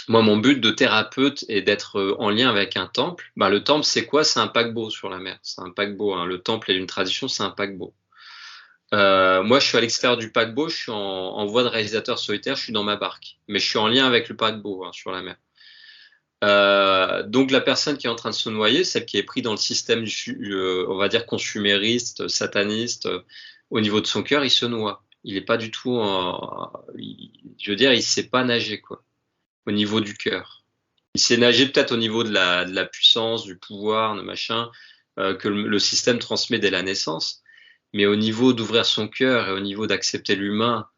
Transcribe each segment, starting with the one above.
mon but de thérapeute est d'être en lien avec un temple. Bah, le temple, c'est quoi? C'est un paquebot sur la mer. C'est un paquebot, hein. Le temple est une tradition, c'est un paquebot. Moi, je suis à l'extérieur du paquebot, je suis en voie de réalisateur solitaire, je suis dans ma barque. Mais je suis en lien avec le paquebot, hein, sur la mer. Donc la personne qui est en train de se noyer, celle qui est prise dans le système on va dire consumériste, sataniste, au niveau de son cœur, il se noie. Il n'est pas du tout, je veux dire, il sait pas nager, quoi, au niveau du cœur. Il sait nager peut-être au niveau de la puissance, du pouvoir, de machin, que le système transmet dès la naissance. Mais au niveau d'ouvrir son cœur et au niveau d'accepter l'humain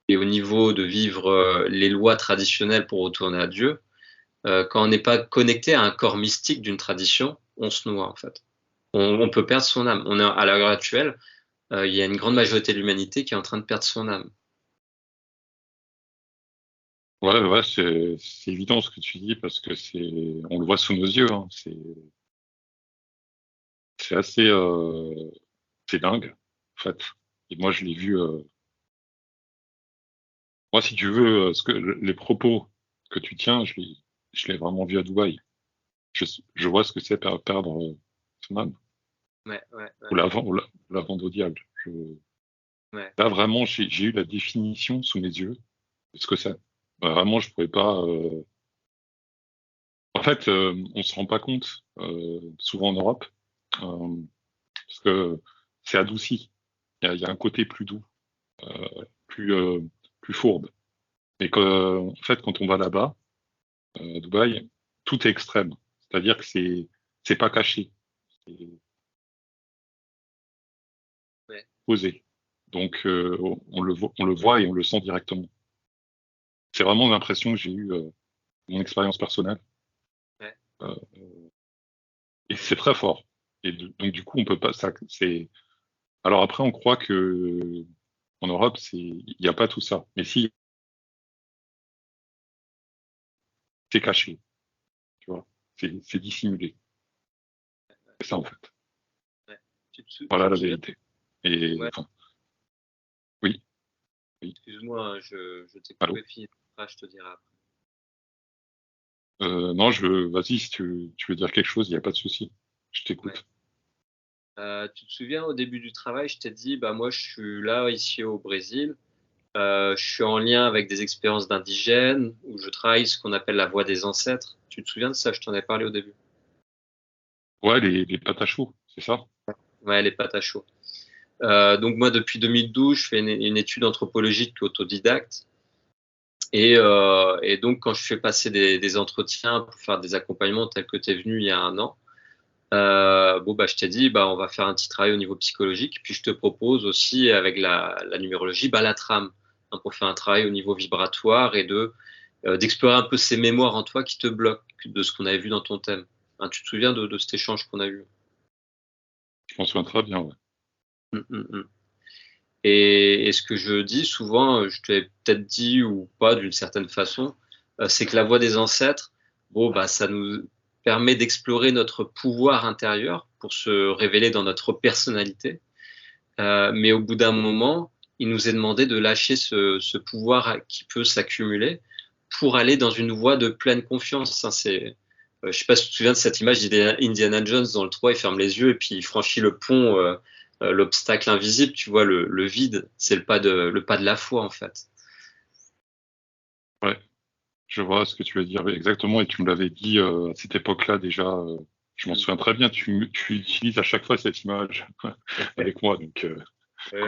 et au niveau de vivre les lois traditionnelles pour retourner à Dieu, quand on n'est pas connecté à un corps mystique d'une tradition, on se noie en fait. On peut perdre son âme. À l'heure actuelle, il y a une grande majorité de l'humanité qui est en train de perdre son âme. Ouais, c'est évident ce que tu dis parce que on le voit sous nos yeux. Hein. C'est assez, c'est dingue en fait. Et moi, je l'ai vu. Moi, si tu veux, les propos que tu tiens, je l'ai vraiment vu à Dubaï. Je vois ce que c'est perdre son âme Ouais. ou la vendre au diable. Ouais. Là, vraiment, j'ai eu la définition sous mes yeux de ce que c'est. Vraiment, je pouvais pas. En fait, on se rend pas compte souvent en Europe parce que c'est adouci. Il y a un côté plus doux, plus plus fourbe. Et en fait, quand on va là-bas, à Dubaï, tout est extrême. C'est-à-dire que c'est pas caché, c'est Ouais. posé. Donc on le voit et on le sent directement. C'est vraiment l'impression que j'ai eue, mon expérience personnelle. Ouais. Euh, et c'est très fort. Donc du coup, on peut pas. Ça, c'est. Alors après, on croit que en Europe, il n'y a pas tout ça. Mais si, c'est caché. Tu vois, c'est dissimulé. C'est ça en fait. Ouais. Tu Voilà te la souviens? vérité. Et Ouais. enfin, oui, oui. Excuse-moi, hein, je t'ai Allô. coupé, fini. Ah, je te dirai après. Non, vas-y, si tu veux dire quelque chose, il n'y a pas de souci. Je Ouais. t'écoute. Tu te souviens au début du travail, je t'ai dit, bah moi je suis là ici au Brésil. Je suis en lien avec des expériences d'indigènes où je travaille ce qu'on appelle la voie des ancêtres. Tu te souviens de ça? Je t'en ai parlé au début. Ouais, les pâtes à choux, c'est ça? Ouais, les pâtes à chaud. Donc moi, depuis 2012, je fais une étude anthropologique autodidacte. Et donc, quand je fais passer des entretiens pour faire des accompagnements tels que tu es venu il y a un an, bon, bah, je t'ai dit, bah, on va faire un petit travail au niveau psychologique. Puis je te propose aussi, avec la numérologie, bah, la trame, hein, pour faire un travail au niveau vibratoire et d'explorer un peu ces mémoires en toi qui te bloquent de ce qu'on avait vu dans ton thème. Hein, tu te souviens de cet échange qu'on a eu? Je m'en souviens très bien, ouais. Mm, mm, mm. Et ce que je dis souvent, je te l'ai peut-être dit ou pas d'une certaine façon, c'est que la voix des ancêtres, bon, bah, ça nous permet d'explorer notre pouvoir intérieur pour se révéler dans notre personnalité. Mais au bout d'un moment, il nous est demandé de lâcher ce pouvoir qui peut s'accumuler pour aller dans une voie de pleine confiance. Hein, je sais pas si tu te souviens de cette image d'Indiana Jones dans le 3, il ferme les yeux et puis il franchit le pont, l'obstacle invisible, tu vois, le vide, c'est le pas de la foi en fait. Ouais, je vois ce que tu veux dire exactement et tu me l'avais dit à cette époque-là déjà. Je m'en souviens très bien. Tu utilises à chaque fois cette image avec moi, donc Ouais.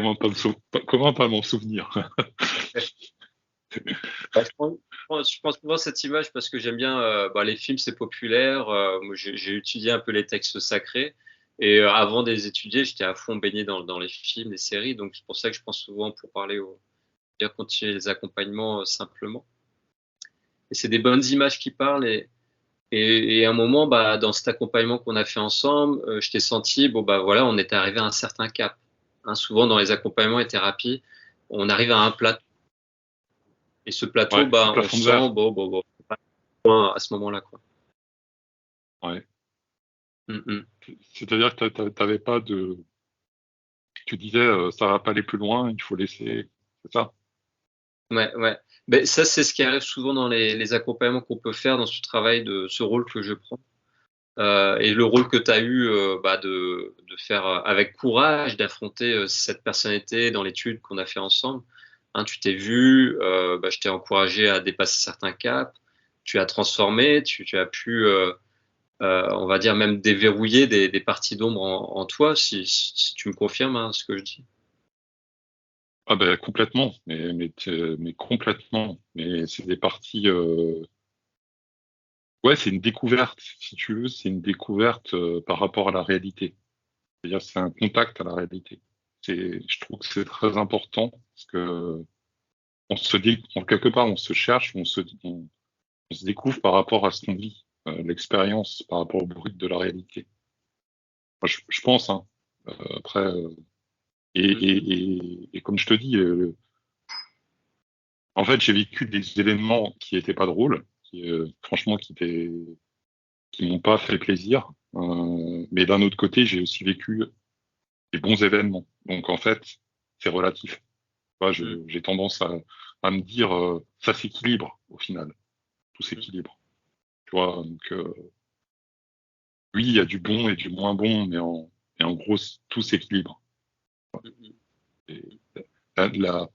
comment pas m'en souvenir? Bah, je pense souvent à cette image parce que j'aime bien bah, les films, c'est populaire. Moi, j'ai étudié un peu les textes sacrés. Et avant de les étudier, j'étais à fond baigné dans les films, les séries. Donc, c'est pour ça que je pense souvent pour parler bien continuer les accompagnements simplement. Et c'est des bonnes images qui parlent. Et à un moment, bah, dans cet accompagnement qu'on a fait ensemble, je t'ai senti, bon, bah voilà, on est arrivé à un certain cap. Hein, souvent, dans les accompagnements et thérapies, on arrive à un plateau. Et ce plateau, Ouais, un bah, on plafond de sent, verre. bon, point à ce moment-là, quoi. Ouais. Mm, mm. C'est-à-dire que t'avais pas de. Tu disais ça va pas aller plus loin, il faut laisser. C'est ça? Ouais, ouais. Ben, ça, c'est ce qui arrive souvent dans les accompagnements qu'on peut faire dans ce travail, de ce rôle que je prends. Et le rôle que tu as eu de faire avec courage, d'affronter cette personnalité dans l'étude qu'on a fait ensemble. Hein, tu t'es vu, je t'ai encouragé à dépasser certains caps, tu as transformé, tu as pu, on va dire, même déverrouiller des parties d'ombre en toi, si tu me confirmes, hein, ce que je dis. Ah ben complètement, mais complètement. Mais c'est des parties. Ouais, c'est une découverte, si tu veux, c'est une découverte par rapport à la réalité. C'est-à-dire, c'est un contact à la réalité. Je trouve que c'est très important parce que on se dit, quelque part, on se cherche, on se découvre par rapport à ce qu'on vit, l'expérience par rapport au brut de la réalité. Moi, je pense, hein. Après, Mhm. et comme je te dis, en fait, j'ai vécu des événements qui étaient pas drôles, franchement, qui m'ont pas fait plaisir. Mais d'un autre côté, j'ai aussi vécu des bons événements. Donc, en fait, c'est relatif. Moi, Mhm. j'ai tendance à me dire, ça s'équilibre au final, tout Mhm. s'équilibre. Tu vois, donc oui, il y a du bon et du moins bon, mais en gros, tout s'équilibre. Mhm. Et la,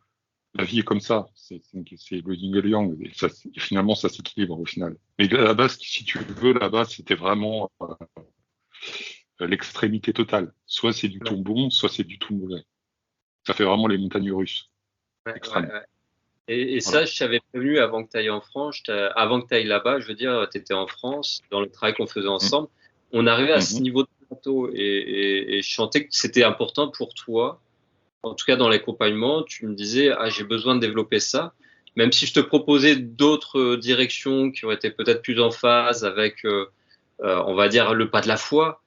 la vie est comme ça, c'est le yin et le yang, et ça, finalement, ça s'équilibre au final. Mais à la base, si tu veux, là-bas, c'était vraiment l'extrémité totale. Soit c'est du Ouais, tout bon, soit c'est du tout mauvais. Ça fait vraiment les montagnes russes, ouais, ouais, extrêmes. ouais. Et Voilà. ça, je t'avais prévenu avant que tu ailles en France, avant que tu ailles là-bas, je veux dire, tu étais en France, dans le travail qu'on faisait Mm, ensemble. On arrivait à ce mhm. niveau de plateau et je sentais que c'était important pour toi. En tout cas, dans l'accompagnement, tu me disais, ah, j'ai besoin de développer ça. Même si je te proposais d'autres directions qui auraient été peut-être plus en phase avec, on va dire, le pas de la foi,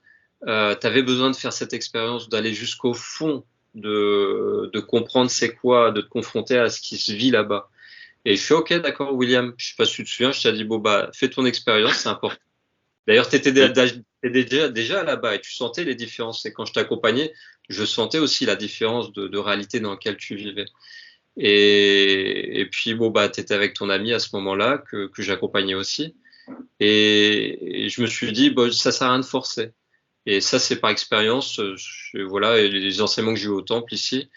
tu avais besoin de faire cette expérience, d'aller jusqu'au fond, de comprendre c'est quoi, de te confronter à ce qui se vit là-bas. Et je suis OK, d'accord, William. Je sais pas si tu te souviens, je t'ai dit, bon, bah, fais ton expérience, c'est important. D'ailleurs, tu étais Oui, déjà là-bas et tu sentais les différences. Et quand je t'accompagnais, je sentais aussi la différence de réalité dans laquelle tu vivais. Et puis, bon, bah, tu étais avec ton ami à ce moment-là, que j'accompagnais aussi. Et je me suis dit, bon, ça sert à rien de forcer. Et ça, c'est par expérience. Voilà, et les enseignements que j'ai eu au temple ici,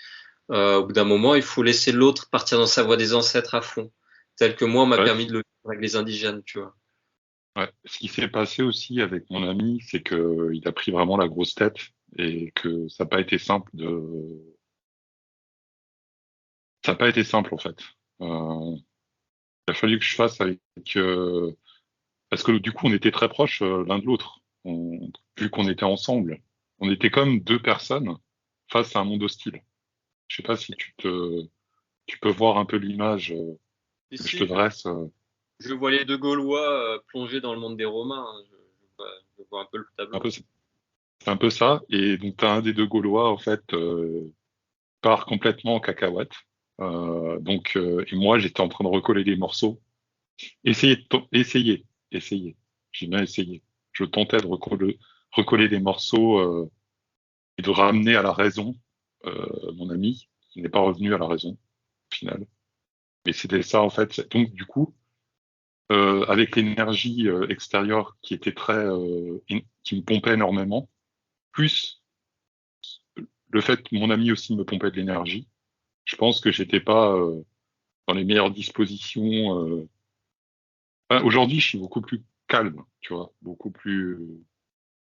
au bout d'un moment, il faut laisser l'autre partir dans sa voie des ancêtres à fond, tel que moi, on m'a ouais, permis de le faire avec les indigènes, tu vois. ouais. Ce qui s'est passé aussi avec mon ami, c'est que il a pris vraiment la grosse tête et que ça n'a pas été simple en fait. Il a fallu que je fasse avec, parce que du coup, on était très proches l'un de l'autre. Vu qu'on était ensemble, on était comme deux personnes face à un monde hostile. Je sais pas si tu peux voir un peu l'image que je te Ici, dresse. je vois les deux Gaulois plongés dans le monde des Romains, hein. Je vois un peu le Un tableau. peu, c'est un peu ça. Et donc, t'as un des deux Gaulois, en fait, part complètement en cacahuète. Et moi, j'étais en train de recoller des morceaux. Essayer. J'ai bien essayé. Je tentais de recoller des morceaux et de ramener à la raison mon ami, qui n'est pas revenu à la raison, au final. Mais c'était ça, en fait. Donc, du coup, avec l'énergie extérieure qui était qui me pompait énormément, plus le fait que mon ami aussi me pompait de l'énergie, je pense que j'étais pas dans les meilleures dispositions. Aujourd'hui, je suis beaucoup plus calme, tu vois, beaucoup plus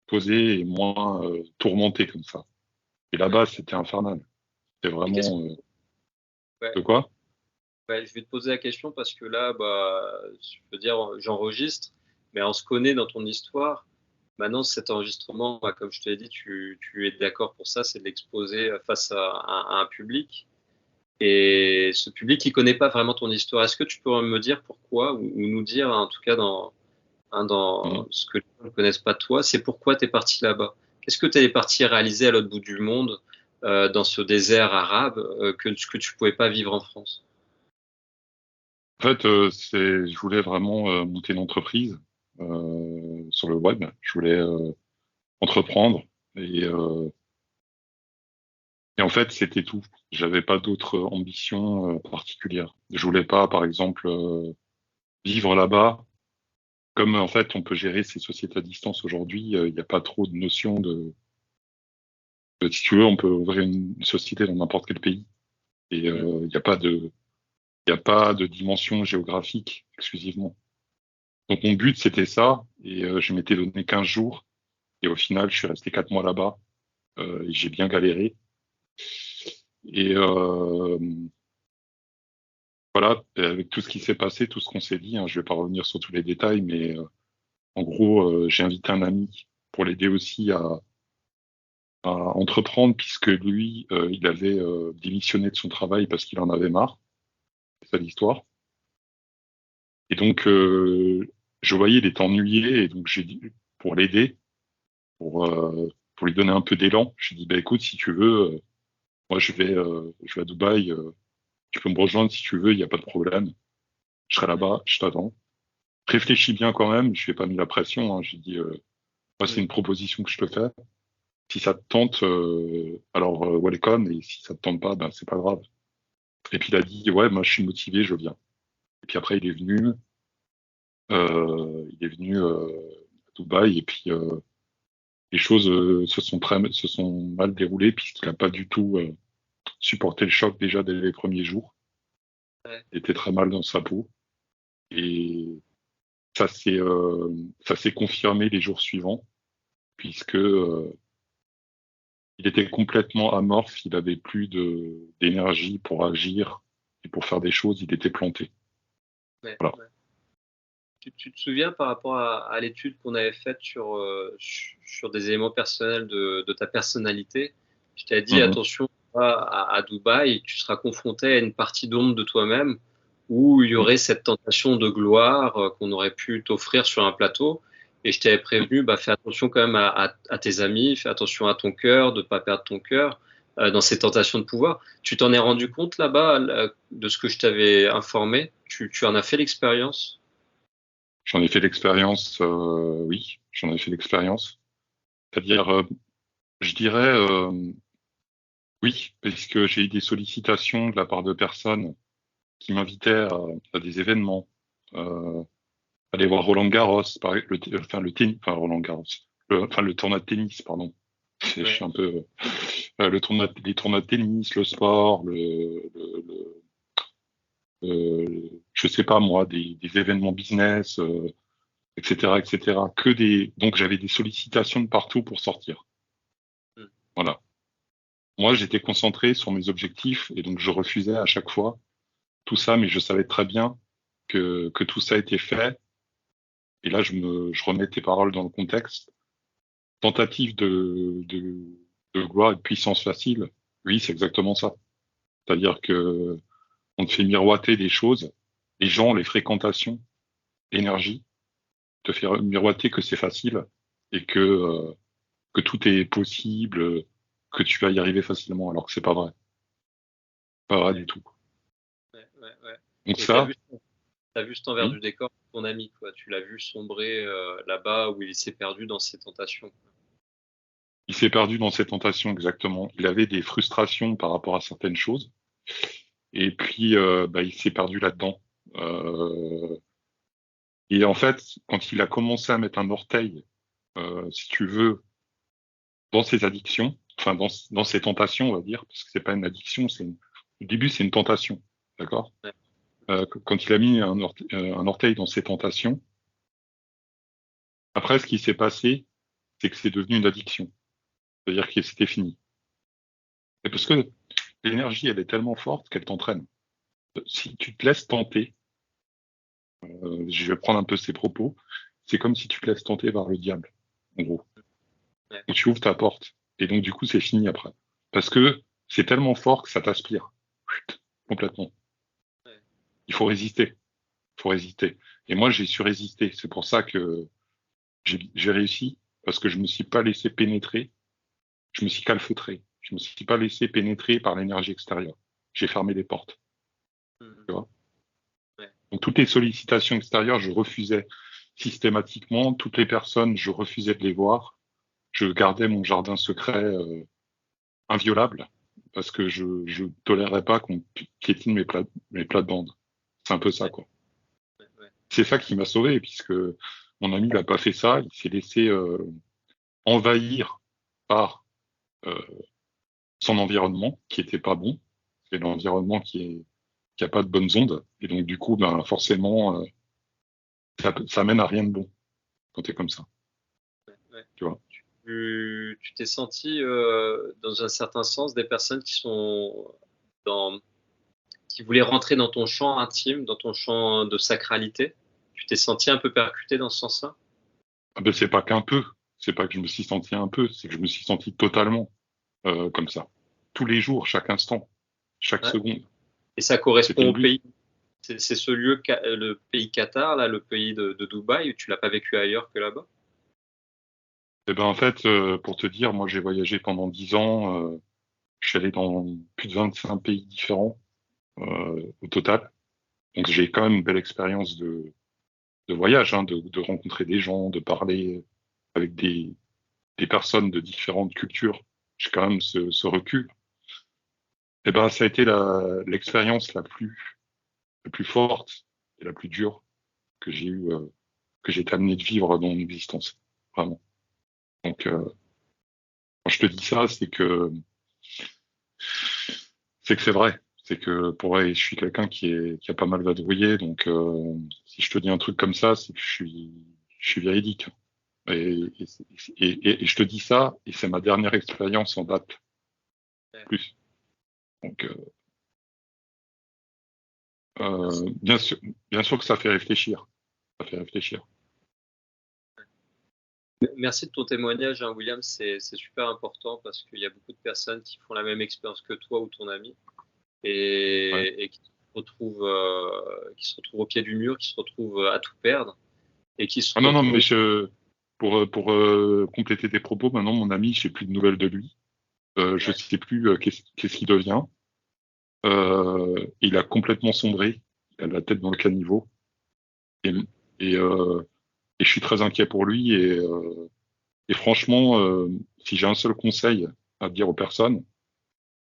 posé et moins tourmenté comme ça. Et Mm. là-bas, c'était infernal. C'était Et qu'est-ce vraiment ouais, de quoi? ouais, je vais te poser la question parce que là, bah, je peux dire, j'enregistre, mais on se connaît dans ton histoire. Maintenant, cet enregistrement, bah, comme je te l'ai dit, tu es d'accord pour ça, c'est de l'exposer face à un public. Et ce public qui connaît pas vraiment ton histoire, est-ce que tu pourrais me dire pourquoi, ou nous dire, en tout cas dans Mhm. ce que les gens ne connaissent pas de toi, c'est pourquoi tu es parti là-bas? Qu'est-ce que tu es parti réaliser à l'autre bout du monde, dans ce désert arabe, que tu pouvais pas vivre en France? En fait, je voulais vraiment monter une entreprise sur le web. Je voulais entreprendre et Et en fait, c'était tout. J'avais pas d'autres ambitions particulières. Je voulais pas, par exemple, vivre là-bas. Comme en fait, on peut gérer ces sociétés à distance aujourd'hui, il n'y a pas trop de notion si tu veux, on peut ouvrir une société dans n'importe quel pays. Et il n'y a pas de, il y a pas de dimension géographique exclusivement. Donc mon but, c'était ça. Et je m'étais donné 15 jours. Et au final, je suis resté 4 mois là-bas. Et j'ai bien galéré. Et voilà, avec tout ce qui s'est passé, tout ce qu'on s'est dit, hein, je vais pas revenir sur tous les détails, mais en gros, j'ai invité un ami pour l'aider aussi à entreprendre, puisque lui, il avait démissionné de son travail parce qu'il en avait marre. C'est ça l'histoire. Et donc, je voyais, il était ennuyé, et donc j'ai dit, pour l'aider, pour lui donner un peu d'élan, j'ai dit, bah écoute, si tu veux, moi je vais à Dubaï, tu peux me rejoindre si tu veux, il n'y a pas de problème. Je serai là-bas, je t'attends. Réfléchis bien quand même, je n'ai pas mis la pression, hein. J'ai dit, moi c'est une proposition que je te fais. Si ça te tente, alors welcome, et si ça te tente pas, ben c'est pas grave. Et puis il a dit, ouais, moi je suis motivé, je viens. Et puis après il est venu à Dubaï, et puis les choses se sont mal déroulées puisqu'il n'a pas du tout supporté le choc déjà dès les premiers jours. Ouais. Il était très mal dans sa peau, et ça s'est confirmé les jours suivants, puisque il était complètement amorphe, il avait plus d'énergie pour agir et pour faire des choses, il était planté. Ouais, Voilà. ouais. Tu te souviens par rapport à l'étude qu'on avait faite sur des éléments personnels de ta personnalité, je t'ai dit Mhm. attention, à Dubaï, tu seras confronté à une partie d'ombre de toi-même où il y aurait cette tentation de gloire qu'on aurait pu t'offrir sur un plateau. Et je t'avais prévenu, bah, fais attention quand même à tes amis, fais attention à ton cœur, de ne pas perdre ton cœur dans ces tentations de pouvoir. Tu t'en es rendu compte là-bas de ce que je t'avais informé? Tu en as fait l'expérience? J'en ai fait l'expérience, oui, j'en ai fait l'expérience. C'est-à-dire, je dirais oui, parce que j'ai eu des sollicitations de la part de personnes qui m'invitaient à des événements, euh, aller voir Roland Garros, enfin Roland Garros, le tournoi de tennis, pardon. Je suis Ouais. un peu les tournois de tennis, le sport, je sais pas moi, des événements business, etc., etc. Donc j'avais des sollicitations de partout pour sortir. Mm. Voilà. Moi, j'étais concentré sur mes objectifs et donc je refusais à chaque fois tout ça, mais je savais très bien que tout ça était fait. Et là, je remets tes paroles dans le contexte. Tentative de gloire et de puissance facile. Oui, c'est exactement ça. C'est-à-dire que on te fait miroiter des choses, les gens, les fréquentations, l'énergie, te fait miroiter que c'est facile et que tout est possible, que tu vas y arriver facilement, alors que c'est pas vrai. Pas vrai du Ouais, tout. ouais, ouais, ouais. Donc Et ça, t'as vu cet envers oui, du décor de ton ami, quoi. Tu l'as vu sombrer là-bas où il s'est perdu dans ses tentations. il s'est perdu dans ses tentations exactement. Il avait des frustrations par rapport à certaines choses. Et puis, bah, il s'est perdu là-dedans. Euh, et en fait, quand il a commencé à mettre un orteil, si tu veux, dans ses addictions, enfin dans ses tentations, on va dire, parce que c'est pas une addiction, au début c'est une tentation, d'accord? Ouais. Quand il a mis un orteil dans ses tentations, après ce qui s'est passé, c'est que c'est devenu une addiction, c'est-à-dire que c'était fini. Et parce que l'énergie, elle est tellement forte qu'elle t'entraîne. Si tu te laisses tenter, je vais prendre un peu ses propos, c'est comme si tu te laisses tenter par le diable, en gros. Ouais. Donc tu ouvres ta porte, et donc du coup c'est fini après. Parce que c'est tellement fort que ça t'aspire, chut, complètement. Ouais. Il faut résister, il faut résister. Et moi j'ai su résister, c'est pour ça que j'ai réussi, parce que je me suis pas laissé pénétrer, je me suis calfeutré, je me suis pas laissé pénétrer par l'énergie extérieure. J'ai fermé les portes, Mhm. tu vois. Ouais. Donc toutes les sollicitations extérieures, je refusais systématiquement. Toutes les personnes, je refusais de les voir. Je gardais mon jardin secret inviolable parce que je tolérerais pas qu'on piétine mes plates-bandes. C'est un peu ça, quoi. Ouais. C'est ça qui m'a sauvé, puisque mon ami n'a pas fait ça. Il s'est laissé envahir par euh, son environnement, qui était pas bon. C'est l'environnement qui a pas de bonnes ondes. Et donc, du coup, ben, forcément, ça mène à rien de bon quand t'es comme ça. Ouais. Tu vois. Tu t'es senti, dans un certain sens, des personnes qui voulaient rentrer dans ton champ intime, dans ton champ de sacralité. Tu t'es senti un peu percuté dans ce sens-là? Ah ben, c'est pas qu'un peu. C'est pas que je me suis senti un peu, c'est que je me suis senti totalement comme ça. Tous les jours, chaque instant, chaque Ouais. seconde. Et ça C'était correspond le au but. pays. C'est ce lieu, le pays Qatar, là, le pays de Dubaï, tu l'as pas vécu ailleurs que là-bas? Et ben en fait, pour te dire, moi j'ai voyagé pendant 10 ans. Je suis allé dans plus de 25 pays différents au total. Donc j'ai quand même une belle expérience de voyage, hein, de rencontrer des gens, de parler avec des personnes de différentes cultures. J'ai quand même ce recul. Et ben ça a été l'expérience la plus forte et la plus dure que j'ai eu, que j'ai été amené de vivre dans mon existence. Vraiment. Donc quand je te dis ça, c'est que c'est vrai. C'est que pour vrai, je suis quelqu'un qui a pas mal vadrouillé, donc si je te dis un truc comme ça, c'est que je suis véridique. Et, et je te dis ça, et c'est ma dernière expérience en date, Ouais. plus. Donc bien sûr que ça fait réfléchir. Ça fait réfléchir. Merci de ton témoignage, hein, William. C'est super important parce qu'il y a beaucoup de personnes qui font la même expérience que toi ou ton ami Ouais. et qui se retrouvent au pied du mur, qui se retrouvent à tout perdre et qui se Ah non, non, mais retrouvent. pour compléter tes propos, maintenant mon ami, j'ai plus de nouvelles de lui. Je Ouais, sais plus qu'est-ce qu'il devient. Il a complètement sombré. Il a la tête dans le caniveau. Et, et, euh, et je suis très inquiet pour lui. Et franchement, si j'ai un seul conseil à dire aux personnes,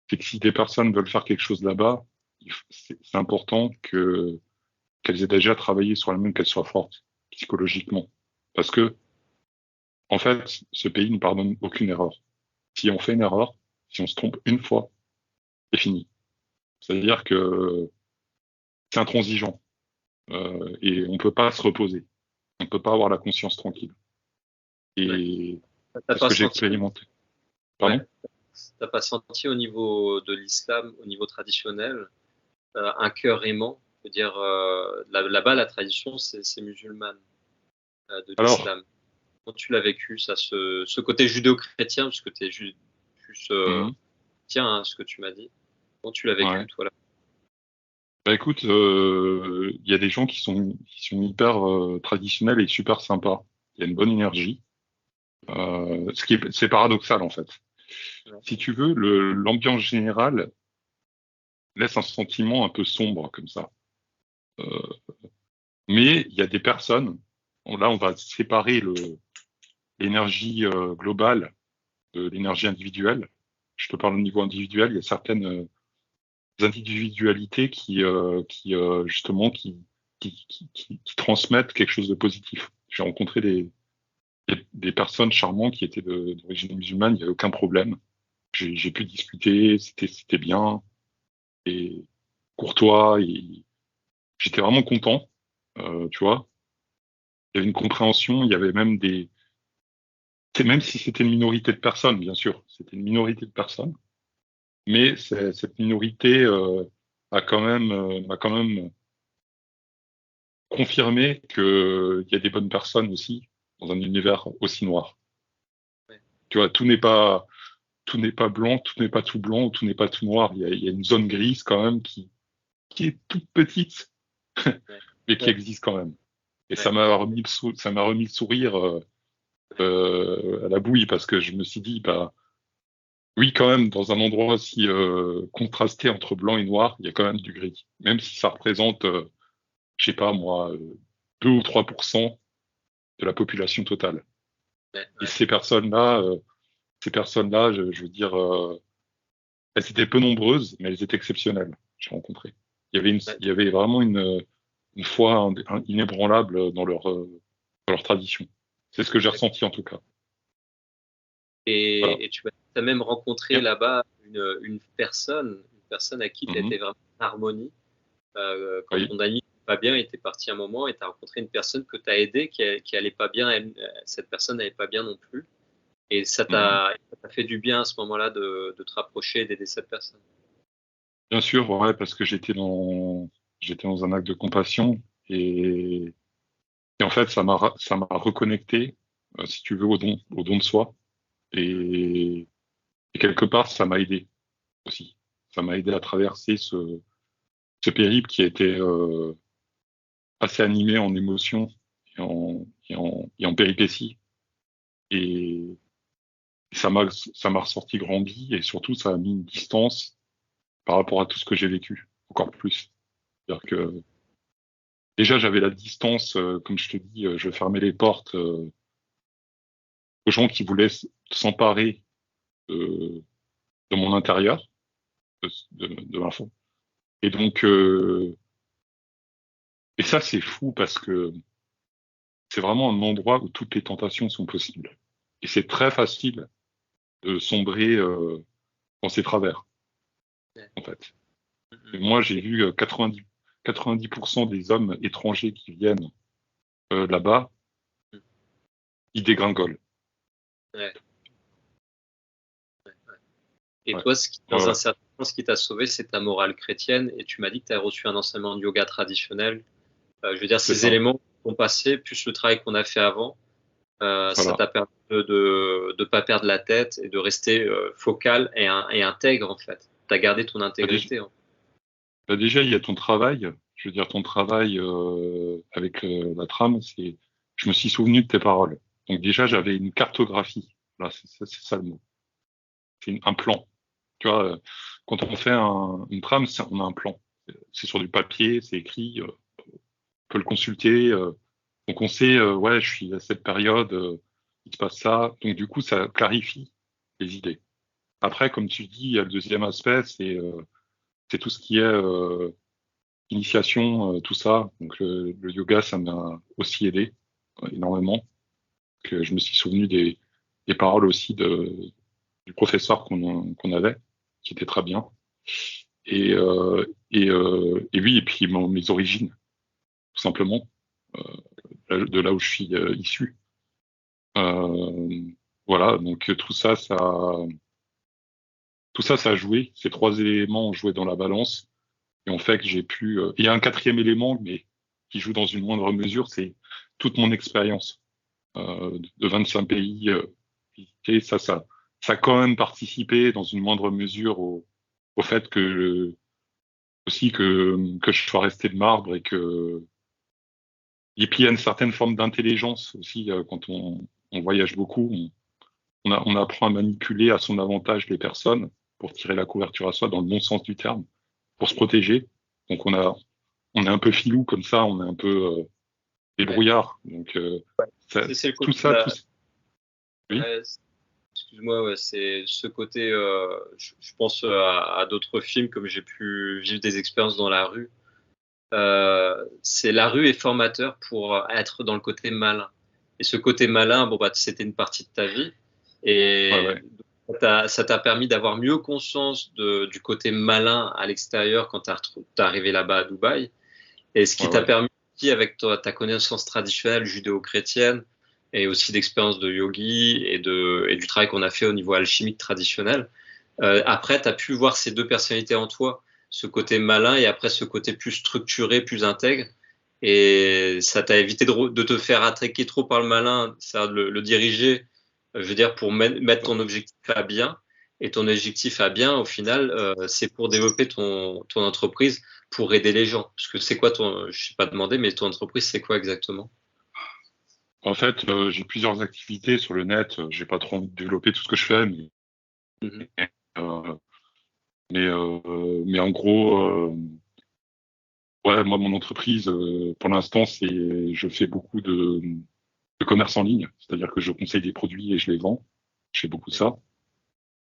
c'est que si des personnes veulent faire quelque chose là-bas, c'est important qu'elles aient déjà travaillé sur elles-mêmes, qu'elles soient fortes psychologiquement. Parce que, en fait, ce pays ne pardonne aucune erreur. Si on fait une erreur, si on se trompe une fois, c'est fini. C'est-à-dire que c'est intransigeant et on peut pas se reposer. On peut pas avoir la conscience tranquille. ouais. Et T'as c'est ce pas que j'ai senti, expérimenté. ouais, Pardon? t'as pas senti au niveau de l'islam, au niveau traditionnel, un cœur aimant? Je veux dire, là-bas, la tradition, c'est musulmane, de Alors, l'islam. Comment tu l'as vécu, ça, ce côté judéo-chrétien, parce que tu es plus mhm, chrétien, hein, ce que tu m'as dit. Comment tu l'as vécu, ouais. toi, là? Bah écoute, il y a des gens qui sont hyper traditionnels et super sympas. Il y a une bonne énergie. C'est paradoxal en fait. Ouais, Si tu veux, l'ambiance générale laisse un sentiment un peu sombre comme ça. Euh, mais il y a des personnes. Là, on va séparer l'énergie globale de l'énergie individuelle. Je te parle au niveau individuel. Il y a certaines individualités justement qui transmettent quelque chose de positif. J'ai rencontré des personnes charmantes qui étaient d'origine musulmane, il n'y avait aucun problème. J'ai pu discuter, c'était bien et courtois et j'étais vraiment content, tu vois. Il y avait une compréhension, il y avait même même si c'était une minorité de personnes, bien sûr, c'était une minorité de personnes, mais cette minorité m'a quand même confirmer qu'il y a des bonnes personnes aussi dans un univers aussi noir. ouais, Tu vois, tout n'est pas blanc, tout n'est pas tout blanc, tout n'est pas tout noir. Il y a une zone grise quand même qui est toute petite, ouais, mais qui ouais, existe quand même. Et ouais, ça m'a remis le sourire à la bouille parce que je me suis dit, bah oui, quand même, dans un endroit aussi contrasté entre blanc et noir, il y a quand même du gris. Même si ça représente, je sais pas moi, 2 ou 3% de la population totale. ouais, Et ouais, ces personnes-là, je veux dire, elles étaient peu nombreuses, mais elles étaient exceptionnelles. J'ai rencontré. Il y avait vraiment une foi inébranlable dans leur tradition. C'est ce que j'ai ressenti en tout cas. Voilà. Et tu as même rencontré Bien. là-bas une personne à qui tu Mhm. étais vraiment en harmonie. Quand Oui. ton ami n'allait pas bien, était parti un moment et tu as rencontré une personne que tu as aidée qui allait pas bien. Cette personne n'allait pas bien non plus. Et ça Mhm. t'a fait du bien à ce moment-là de te rapprocher et d'aider cette personne. Bien sûr, ouais, parce que j'étais dans un acte de compassion et en fait, ça m'a reconnecté, si tu veux, au don de soi. Et quelque part, ça m'a aidé aussi. Ça m'a aidé à traverser ce périple qui a été assez animé en émotions et en péripéties. Et ça m'a ressorti grandi et surtout, ça a mis une distance par rapport à tout ce que j'ai vécu, encore plus. C'est-à-dire que déjà, j'avais la distance, comme je te dis, je fermais les portes aux gens qui voulaient s'emparer de, de mon intérieur, de l'enfant. Et donc, et ça, c'est fou parce que c'est vraiment un endroit où toutes les tentations sont possibles. Et c'est très facile de sombrer dans ses travers, Ouais. en fait. Et Mhm. moi, j'ai C'est vu 90% des hommes étrangers qui viennent là-bas, ils dégringolent. ouais. Et Ouais. toi, dans un Voilà. certain sens, ce qui t'a sauvé, c'est ta morale chrétienne. Et tu m'as dit que tu as reçu un enseignement de yoga traditionnel. Je veux dire, C'est ces ça. éléments qu'on passé, plus le travail qu'on a fait avant, ça Voilà. t'a permis de pas perdre la tête et de rester focal et intègre, en fait. Tu as gardé ton Bah, déjà, intégrité, hein. déjà, il y a ton travail. Je veux dire, ton travail avec la trame, c'est, je me suis souvenu de tes paroles. Donc déjà, j'avais une cartographie. Là, c'est ça le mot. Un plan. Tu vois, quand on fait une trame, on a un plan. C'est sur du papier, c'est écrit, on peut le consulter. Donc on sait, ouais, je suis à cette période, il se passe ça. Donc du coup, ça clarifie les idées. Après, comme tu dis, il y a le deuxième aspect, c'est tout ce qui est initiation, tout ça. Donc le yoga, ça m'a aussi aidé énormément. Que je me suis souvenu des paroles aussi du professeur qu'on avait, qui était très bien. Et oui, et puis mes origines, tout simplement, de là où je suis issu. Euh, voilà, donc tout ça, ça a joué. Ces trois éléments ont joué dans la balance et ont fait que j'ai pu. Il y a un quatrième élément, mais qui joue dans une moindre mesure, c'est toute mon expérience de 25 pays visités. Ça a quand même participé dans une moindre mesure au fait que aussi que je sois resté de marbre et puis il y a une certaine forme d'intelligence aussi quand on voyage beaucoup, on apprend à manipuler à son avantage les personnes pour tirer la couverture à soi dans le bon sens du terme, pour se protéger. Donc on est un peu filou comme ça, on est un peu Ouais. débrouillard. Donc C'est le tout côté de ça, la. oui, Ouais, excuse-moi, ouais, c'est ce côté. Je pense à d'autres films comme j'ai pu vivre des expériences dans la rue. C'est la rue est formateur pour être dans le côté malin. Et ce côté malin, bon bah c'était une partie de ta vie ouais, et ouais, ça t'a permis d'avoir mieux conscience du côté malin à l'extérieur quand t'es arrivé là-bas à Dubaï. Et ce ouais, qui t'a ouais, permis aussi avec ta connaissance traditionnelle judéo-chrétienne et aussi d'expérience de yogi et du travail qu'on a fait au niveau alchimique traditionnel. Après, tu as pu voir ces deux personnalités en toi, ce côté malin et après ce côté plus structuré, plus intègre. Et ça t'a évité de te faire attaquer trop par le malin, ça le diriger, je veux dire, pour mettre ton objectif à bien. Et ton objectif à bien, au final, c'est pour développer ton entreprise, pour aider les gens. Parce que c'est quoi je ne sais pas demandé, mais ton entreprise, c'est quoi exactement? En fait, j'ai plusieurs activités sur le net. J'ai pas trop envie de développer tout ce que je fais, Mhm. euh, mais en gros, ouais, moi, mon entreprise, pour l'instant, je fais beaucoup de commerce en ligne, c'est-à-dire que je conseille des produits et je les vends. Je fais beaucoup ça.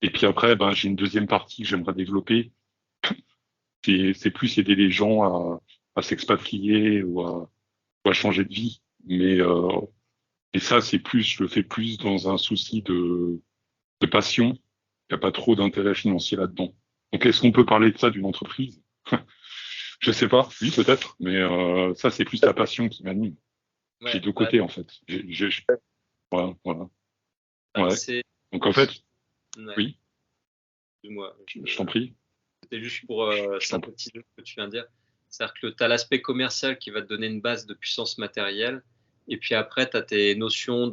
Et puis après, j'ai une deuxième partie que j'aimerais développer. C'est plus aider les gens à s'expatrier ou à changer de vie. Et ça, je le fais plus dans un souci de passion. Il n'y a pas trop d'intérêt financier là-dedans. Donc, est-ce qu'on peut parler de ça d'une entreprise? Je sais pas. Oui, peut-être. Mais ça, c'est plus la passion qui m'anime. J'ai Ouais, deux côtés, en fait. Voilà, voilà. Ouais. c'est. Donc, en fait, Ouais, oui, excuse-moi. je t'en prie. C'était juste pour Je t'en prie. synthétiser ce que tu viens de dire. C'est-à-dire que tu as l'aspect commercial qui va te donner une base de puissance matérielle. Et puis après, tu as tes notions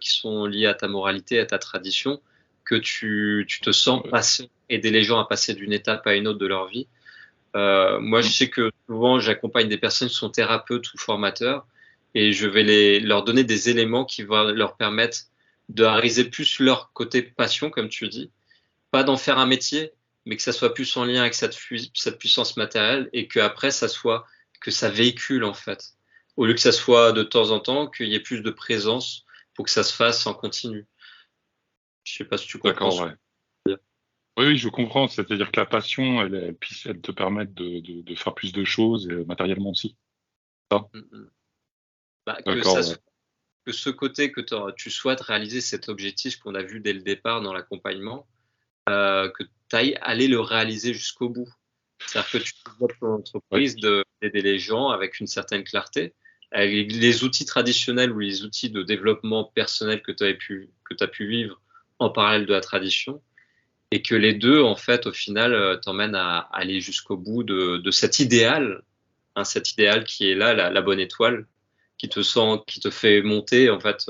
qui sont liées à ta moralité, à ta tradition, que tu te sens passer, aider les gens à passer d'une étape à une autre de leur vie. Moi, je sais que souvent, j'accompagne des personnes qui sont thérapeutes ou formateurs et je vais leur donner des éléments qui vont leur permettre de réaliser plus leur côté passion, comme tu dis, pas d'en faire un métier, mais que ça soit plus en lien avec cette puissance matérielle et que après que ça véhicule en fait. Au lieu que ça soit de temps en temps, qu'il y ait plus de présence pour que ça se fasse en continu. Je sais pas si tu comprends D'accord, ce que ouais. je veux dire. Oui, oui, je comprends. C'est-à-dire que la passion, elle te permet de faire plus de choses, matériellement aussi. Ça. Mm, mm. Bah, D'accord, ouais. que ce côté que tu souhaites réaliser cet objectif qu'on a vu dès le départ dans l'accompagnement, que tu ailles aller le réaliser jusqu'au bout. C'est-à-dire que tu développes ton Ouais. entreprise d'aider les gens avec une certaine clarté. Avec les outils traditionnels ou les outils de développement personnel que tu as pu vivre en parallèle de la tradition, et que les deux, en fait, au final, t'emmènent à aller jusqu'au bout de cet idéal qui est là, la bonne étoile, qui te fait monter, en fait,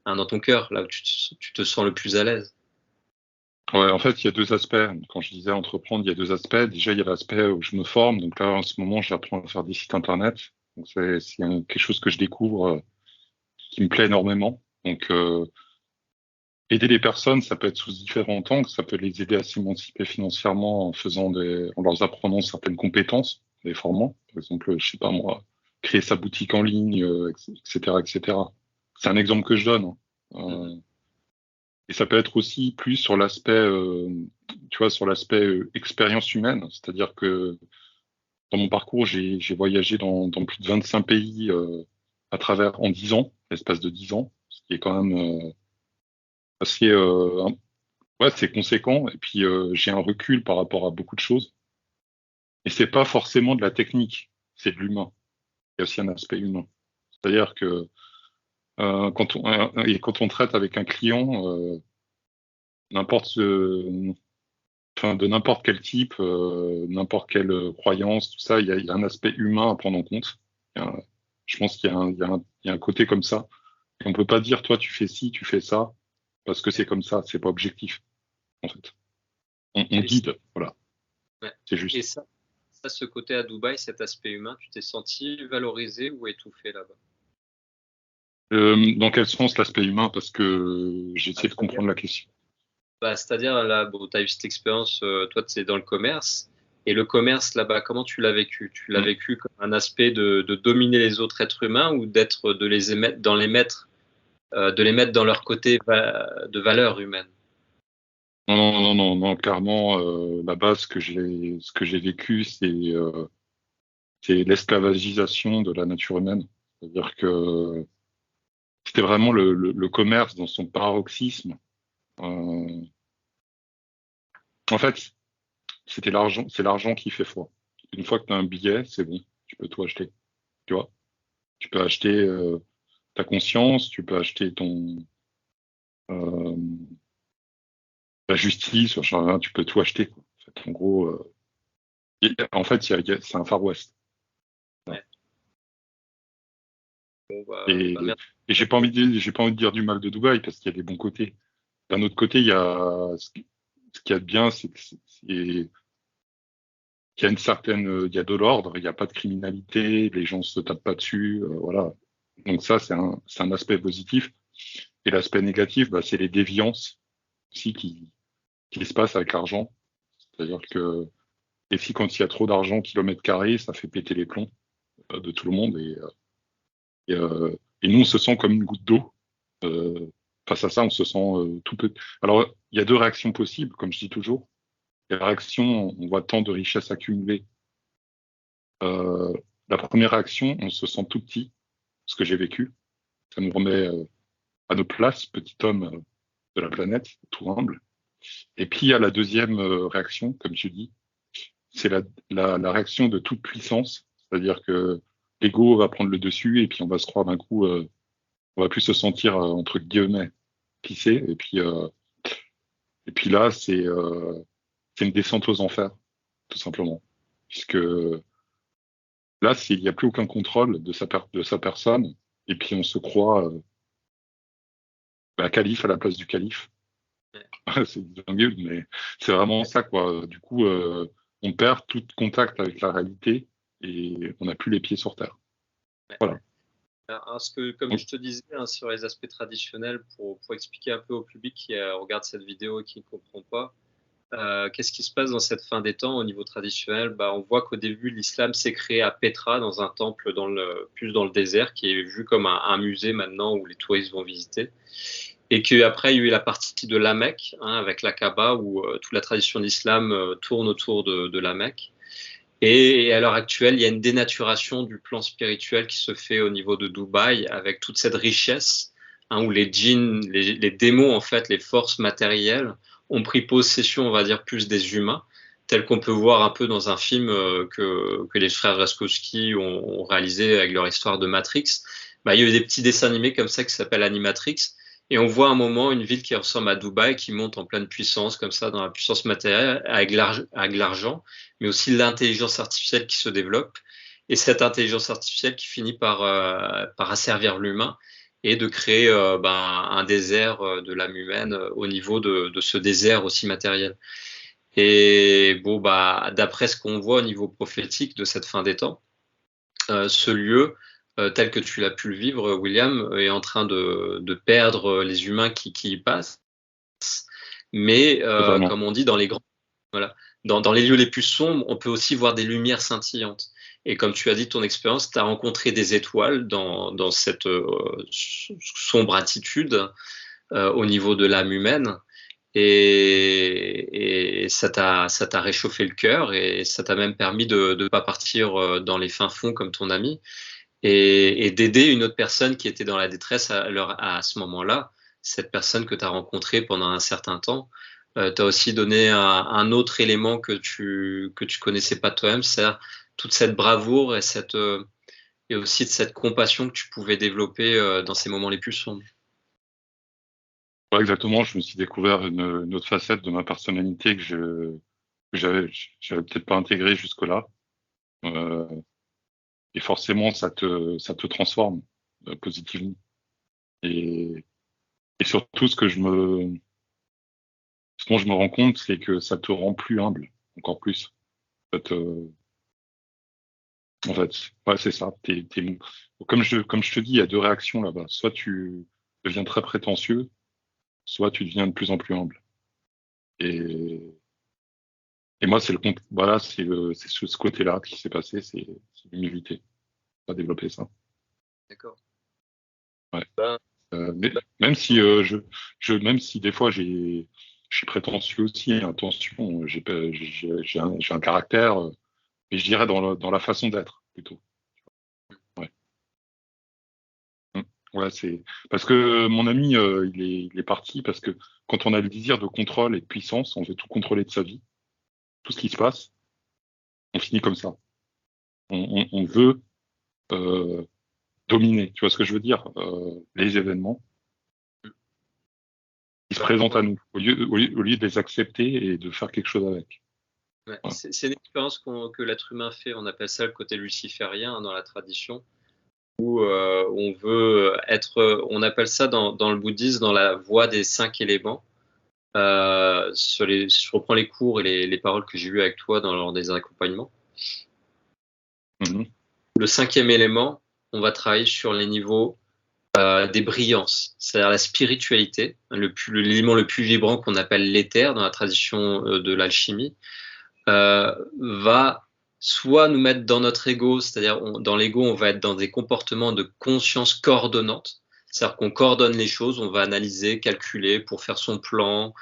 dans ton cœur, là où tu te sens le plus à l'aise. Ouais, en fait, il y a deux aspects. Quand je disais entreprendre, il y a deux aspects. Déjà, il y a l'aspect où je me forme. Donc là, en ce moment, j'apprends à faire des sites internet. Donc quelque chose que je découvre qui me plaît énormément. Donc aider les personnes, ça peut être sous différents angles. Ça peut les aider à s'émanciper financièrement en leur apprenant certaines compétences, les formant. Par exemple, je sais pas moi, créer sa boutique en ligne, etc., etc. C'est un exemple que je donne, hein. Mhm. Et ça peut être aussi plus sur l'aspect, tu vois, sur l'aspect expérience humaine. C'est-à-dire que dans mon parcours, j'ai voyagé dans plus de 25 pays en 10 ans, l'espace de 10 ans, ce qui est quand même assez, ouais, c'est conséquent. Et puis j'ai un recul par rapport à beaucoup de choses. Et c'est pas forcément de la technique, c'est de l'humain. Il y a aussi un aspect humain. C'est-à-dire que quand on traite avec un client, n'importe de n'importe quel type, n'importe quelle croyance, tout ça, il y a un aspect humain à prendre en compte. Je pense qu'il y a il y a un côté comme ça. Et on peut pas dire, toi, tu fais ci, tu fais ça, parce que c'est Ouais. comme ça. C'est pas objectif, en fait. On Et, ça, guide, voilà. ouais. C'est Et juste. ce côté à Dubaï, cet aspect humain, tu t'es senti valorisé ou étouffé là-bas? Dans quel sens l'aspect humain? Parce que Ah, j'essaie de c'est-à-dire, comprendre la question. c'est-à-dire là, bon, tu as eu cette expérience, toi, c'est dans le commerce. Et le commerce là-bas, comment tu l'as vécu? Tu l'as Mm. vécu comme un aspect de dominer les autres êtres humains ou de les émettre, de les mettre dans leur côté de valeur humaine? Non, non, non, non, non, clairement, là-bas, ce que j'ai vécu, c'est l'esclavagisation de la nature humaine. C'est-à-dire que c'était vraiment le commerce dans son paroxysme. Euh, En fait, c'est l'argent qui fait foi. Une fois que tu as un billet, c'est bon, tu peux tout acheter. Tu vois, tu peux acheter ta conscience, tu peux acheter euh, la justice, enfin, tu peux tout acheter, quoi. En fait, en gros, c'est un Far West. Voilà. Ouais. Bon, Et, merci. et j'ai pas envie de dire du mal de Dubaï parce qu'il y a des bons côtés. D'un autre côté, ce qu'il y a de bien, c'est qu'il y a il y a de l'ordre, il n'y a pas de criminalité, les gens se tapent pas dessus, voilà. Donc ça, c'est un aspect positif. Et l'aspect négatif, c'est les déviances aussi qui se passent avec l'argent. C'est-à-dire que, et si quand il y a trop d'argent kilomètre carré, ça fait péter les plombs de tout le monde. Et nous, on se sent comme une goutte d'eau. Euh, Face à ça, on se sent tout petit. Alors, il y a deux réactions possibles, comme je dis toujours. La réaction, on voit tant de richesses accumulées. La première réaction, on se sent tout petit, ce que j'ai vécu. Ça nous remet à nos places, petit homme de la planète, tout humble. Et puis il y a la deuxième réaction, comme tu dis, c'est la réaction de toute puissance, c'est-à-dire que l'ego va prendre le dessus et puis on va se croire d'un coup, on va plus se sentir entre guillemets pissé. Et puis là, c'est une descente aux enfers, tout simplement, puisque là, il n'y a plus aucun contrôle de sa personne, et puis on se croit calife à la place du calife. C'est dingue, mais c'est vraiment ça, quoi. Du coup, on perd tout contact avec la réalité et on n'a plus les pieds sur terre. Voilà. Parce que, comme je te disais, sur les aspects traditionnels, pour expliquer un peu au public qui regarde cette vidéo et qui ne comprend pas, qu'est-ce qui se passe dans cette fin des temps au niveau traditionnel? On voit qu'au début, l'islam s'est créé à Petra, dans un temple plus dans le désert, qui est vu comme un musée maintenant où les touristes vont visiter. Et qu'après, il y a eu la partie de la Mecque, avec la Kaaba, où toute la tradition d'islam tourne autour de la Mecque. Et à l'heure actuelle, il y a une dénaturation du plan spirituel qui se fait au niveau de Dubaï, avec toute cette richesse, où les djinns, les démons, en fait, les forces matérielles, ont pris possession, on va dire, plus des humains, tel qu'on peut voir un peu dans un film que les frères Wachowski ont réalisé avec leur histoire de Matrix. Il y a eu des petits dessins animés comme ça qui s'appellent Animatrix. Et on voit à un moment une ville qui ressemble à Dubaï, qui monte en pleine puissance, comme ça, dans la puissance matérielle, avec l'argent, mais aussi l'intelligence artificielle qui se développe. Et cette intelligence artificielle qui finit par asservir l'humain et de créer un désert de l'âme humaine au niveau de ce désert aussi matériel. Et bon, d'après ce qu'on voit au niveau prophétique de cette fin des temps, ce lieu, tel que tu l'as pu le vivre, William, est en train de perdre les humains qui y passent. Mais comme on dit, dans les dans les lieux les plus sombres, on peut aussi voir des lumières scintillantes. Et comme tu as dit, ton expérience, tu as rencontré des étoiles dans cette sombre attitude au niveau de l'âme humaine. Et ça t'a réchauffé le cœur et ça t'a même permis de ne pas partir dans les fins fonds comme ton ami et d'aider une autre personne qui était dans la détresse à ce moment-là, cette personne que tu as rencontrée pendant un certain temps. Tu as aussi donné un autre élément que tu connaissais pas toi-même, c'est-à-dire toute cette bravoure et aussi de cette compassion que tu pouvais développer dans ces moments les plus sombres. Ouais, exactement, je me suis découvert une autre facette de ma personnalité que j'avais peut-être pas intégrée jusque-là. Et forcément, ça te transforme positivement. Et surtout, ce dont je me rends compte, c'est que ça te rend plus humble, encore plus. En fait, ouais, c'est ça. Comme je te dis, il y a deux réactions là-bas. Soit tu deviens très prétentieux, soit tu deviens de plus en plus humble. Et moi, c'est ce côté-là qui s'est passé, c'est l'humilité. On va développer ça. D'accord. Ouais. Même si même si des fois je suis prétentieux aussi, attention, j'ai un caractère, mais je dirais dans la façon d'être plutôt. Ouais. Ouais, c'est parce que mon ami il est parti parce que quand on a le désir de contrôle et de puissance, on veut tout contrôler de sa vie, tout ce qui se passe, on finit comme ça. On veut dominer, tu vois ce que je veux dire, les événements qui se présentent à nous, au lieu de les accepter et de faire quelque chose avec. Ouais, ouais. C'est une expérience que l'être humain fait, on appelle ça le côté luciférien dans la tradition, où on veut on appelle ça dans le bouddhisme, dans la voie des 5 éléments. Je reprends les cours et les paroles que j'ai eues avec toi lors des accompagnements. Mm-hmm. Le 5e élément, on va travailler sur les niveaux des brillances, c'est-à-dire la spiritualité, l'élément le plus vibrant qu'on appelle l'éther dans la tradition de l'alchimie, va soit nous mettre dans notre ego, c'est-à-dire dans l'ego, on va être dans des comportements de conscience coordonnante, c'est-à-dire qu'on coordonne les choses, on va analyser, calculer pour faire son plan,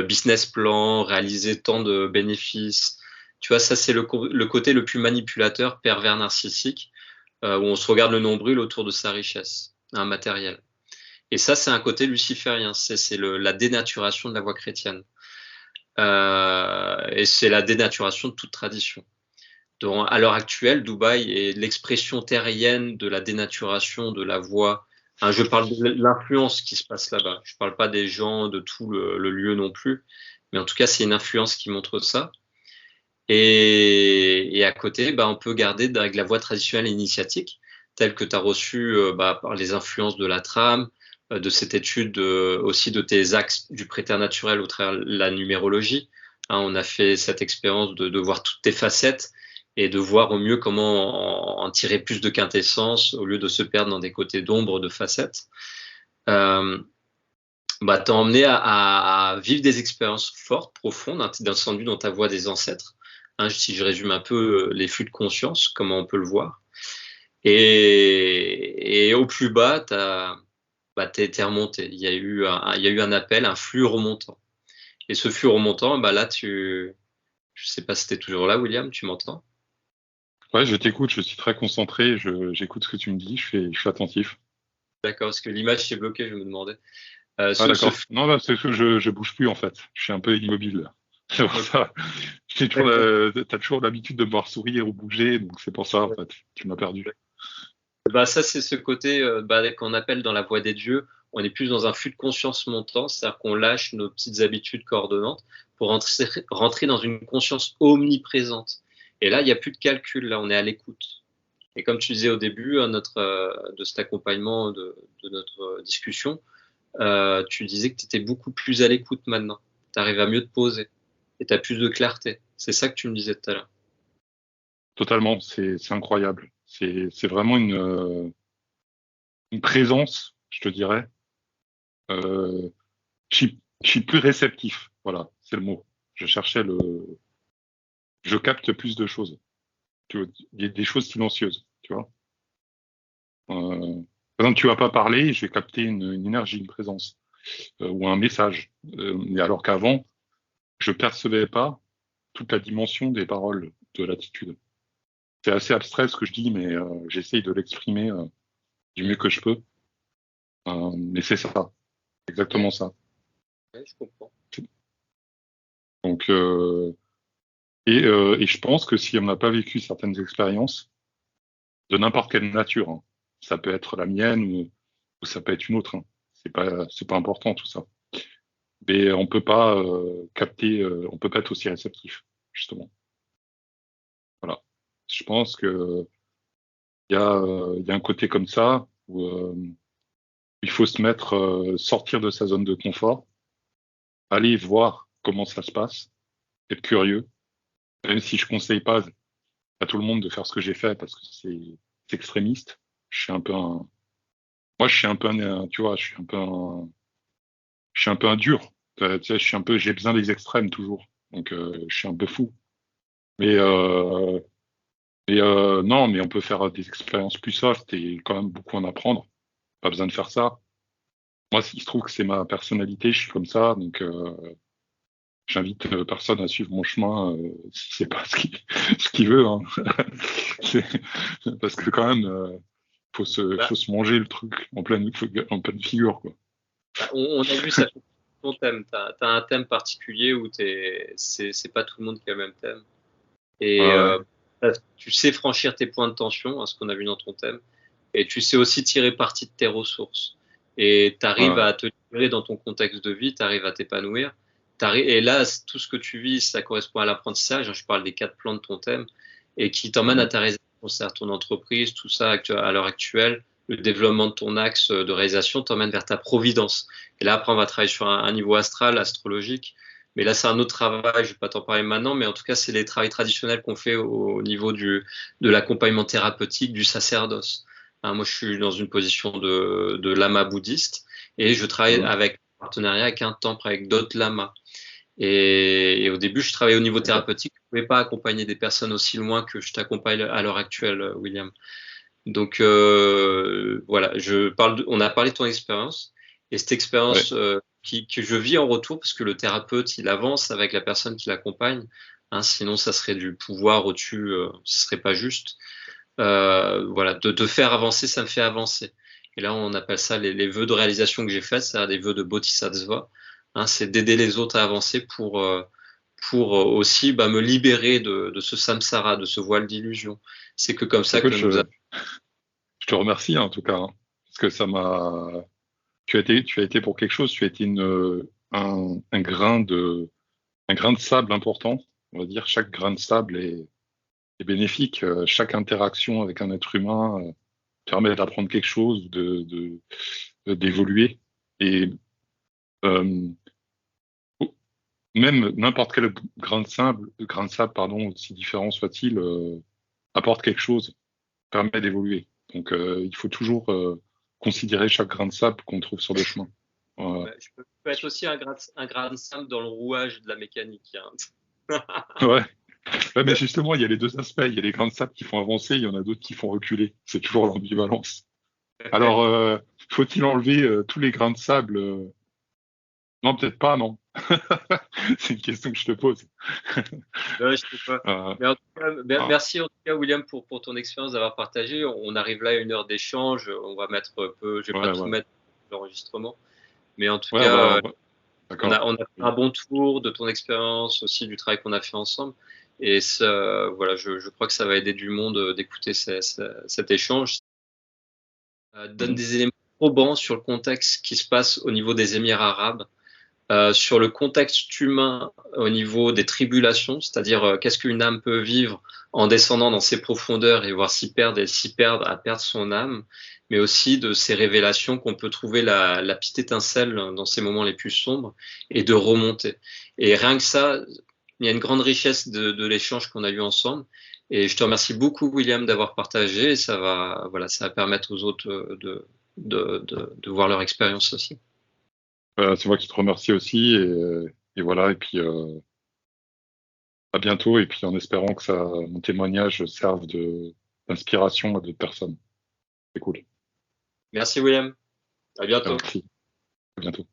business plan, réaliser tant de bénéfices. Tu vois, ça c'est le côté le plus manipulateur, pervers, narcissique, où on se regarde le nombril autour de sa richesse, matérielle. Et ça, c'est un côté luciférien, c'est la dénaturation de la voie chrétienne. Et c'est la dénaturation de toute tradition. Donc, à l'heure actuelle, Dubaï est l'expression terrienne de la dénaturation de la voie. Je parle de l'influence qui se passe là-bas. Je ne parle pas des gens, de tout le lieu non plus. Mais en tout cas, c'est une influence qui montre ça. Et à côté, on peut garder avec la voie traditionnelle et initiatique, telle que tu as reçue par les influences de la trame, de cette étude aussi de tes axes du préternaturel au travers de la numérologie. On a fait cette expérience de voir toutes tes facettes et de voir au mieux comment en tirer plus de quintessence au lieu de se perdre dans des côtés d'ombre de facettes. T'as emmené à vivre des expériences fortes, profondes, descendu dans ta voie des ancêtres. Si je résume un peu les flux de conscience, comment on peut le voir. Et au plus bas, t'es remonté. Il y a eu un appel, un flux remontant. Et ce flux remontant, là, je sais pas si t'es toujours là, William, tu m'entends? Ouais, je t'écoute, je suis très concentré, j'écoute ce que tu me dis, je suis attentif. D'accord, parce que l'image s'est bloquée, je me demandais. D'accord. Non, là, c'est que je bouge plus en fait. Je suis un peu immobile. C'est pour ça. T'as toujours l'habitude de me voir sourire ou bouger, donc c'est pour ça en fait. Tu m'as perdu. Ça, c'est ce côté qu'on appelle dans la voie des dieux. On est plus dans un flux de conscience montant, c'est-à-dire qu'on lâche nos petites habitudes coordonnantes pour rentrer dans une conscience omniprésente. Et là, il n'y a plus de calcul, là, on est à l'écoute. Et comme tu disais au début de cet accompagnement de notre discussion, tu disais que tu étais beaucoup plus à l'écoute maintenant. Tu arrives à mieux te poser et tu as plus de clarté. C'est ça que tu me disais tout à l'heure. Totalement, c'est incroyable. C'est vraiment une présence, je te dirais. Je suis plus réceptif. Voilà, c'est le mot. Je capte plus de choses. Il y a des choses silencieuses, tu vois. Par exemple, tu vas pas parler, je vais capter une énergie, une présence ou un message. Alors qu'avant, je percevais pas toute la dimension des paroles de l'attitude. C'est assez abstrait ce que je dis, mais j'essaye de l'exprimer du mieux que je peux. Mais c'est ça, exactement ça. Ouais, je comprends. Donc, et je pense que si on n'a pas vécu certaines expériences de n'importe quelle nature, hein, ça peut être la mienne ou ça peut être une autre, hein, c'est pas important tout ça. Mais on peut pas capter, on peut pas être aussi réceptif, justement. Voilà. Je pense que il y a un côté comme ça où il faut se mettre, sortir de sa zone de confort, aller voir comment ça se passe, être curieux, même si je conseille pas à tout le monde de faire ce que j'ai fait parce que c'est extrémiste. Je suis un peu un, moi je suis un peu tu vois, je suis un peu un dur. Tu sais, j'ai besoin des extrêmes toujours. Donc je suis un peu fou. Mais non, mais on peut faire des expériences plus softs et quand même beaucoup en apprendre. Pas besoin de faire ça. Moi, il se trouve que c'est ma personnalité, je suis comme ça, donc j'invite personne à suivre mon chemin si c'est pas ce qu'il veut. Hein. Parce que quand même, faut se manger le truc en pleine figure, quoi. On a vu ça sur ton thème. Tu as un thème particulier où c'est pas tout le monde qui a le même thème. Et tu sais franchir tes points de tension, ce qu'on a vu dans ton thème. Et tu sais aussi tirer parti de tes ressources. Et tu arrives à te libérer dans ton contexte de vie, tu arrives à t'épanouir. Et là, tout ce que tu vis, ça correspond à l'apprentissage. Je parle des 4 plans de ton thème et qui t'emmène à ta réalisation, ton entreprise, tout ça à l'heure actuelle. Le développement de ton axe de réalisation t'emmène vers ta providence. Et là, après, on va travailler sur un niveau astral, astrologique. Mais là, c'est un autre travail, je ne vais pas t'en parler maintenant, mais en tout cas, c'est les travaux traditionnels qu'on fait au niveau de l'accompagnement thérapeutique, du sacerdoce. Moi, je suis dans une position de lama bouddhiste et je travaille avec un partenariat avec un temple, avec d'autres lamas. Et au début, je travaillais au niveau thérapeutique. Je ne pouvais pas accompagner des personnes aussi loin que je t'accompagne à l'heure actuelle, William. Donc, voilà, on a parlé de ton expérience. Et cette expérience que je vis en retour, parce que le thérapeute, il avance avec la personne qui l'accompagne. Sinon, ça serait du pouvoir au-dessus, ce serait pas juste. Voilà, de faire avancer, ça me fait avancer. Et là, on appelle ça les vœux de réalisation que j'ai faits, c'est-à-dire des vœux de bodhisattva. C'est d'aider les autres à avancer pour aussi me libérer de ce samsara, de ce voile d'illusion. C'est que comme ça Écoute, que je te remercie en tout cas, parce que ça m'a. Tu as été pour quelque chose. Tu as été un grain de sable important. On va dire chaque grain de sable est bénéfique. Chaque interaction avec un être humain permet d'apprendre quelque chose, d'évoluer. Et euh, même n'importe quel grain de sable, pardon, aussi différent soit-il, apporte quelque chose, permet d'évoluer. Donc, il faut toujours considérer chaque grain de sable qu'on trouve sur le chemin. je peux être aussi un grain de sable dans le rouage de la mécanique. Ouais. Ouais, mais justement, il y a les deux aspects. Il y a les grains de sable qui font avancer, il y en a d'autres qui font reculer. C'est toujours l'ambivalence. Alors, faut-il enlever tous les grains de sable Non, peut-être pas, non. C'est une question que je te pose. Non, je sais pas. Mais en tout cas, merci en tout cas, William, pour ton expérience d'avoir partagé. On arrive là à 1 heure d'échange. On va mettre un peu, je vais pas tout mettre dans l'enregistrement, mais en tout cas, on a fait un bon tour de ton expérience, aussi du travail qu'on a fait ensemble. Et voilà, je crois que ça va aider du monde d'écouter cet échange. Donne des éléments probants sur le contexte qui se passe au niveau des Émirats arabes. Sur le contexte humain au niveau des tribulations, c'est-à-dire qu'est-ce qu'une âme peut vivre en descendant dans ses profondeurs et voir s'y perdre à perdre son âme, mais aussi de ces révélations qu'on peut trouver la petite étincelle dans ces moments les plus sombres et de remonter. Et rien que ça, il y a une grande richesse de l'échange qu'on a eu ensemble. Et je te remercie beaucoup, William, d'avoir partagé. Et ça va permettre aux autres de voir leur expérience aussi. C'est moi qui te remercie aussi, et voilà, et puis à bientôt, et puis en espérant que mon témoignage serve d'inspiration à d'autres personnes. C'est cool. Merci William, à bientôt. Merci, à bientôt.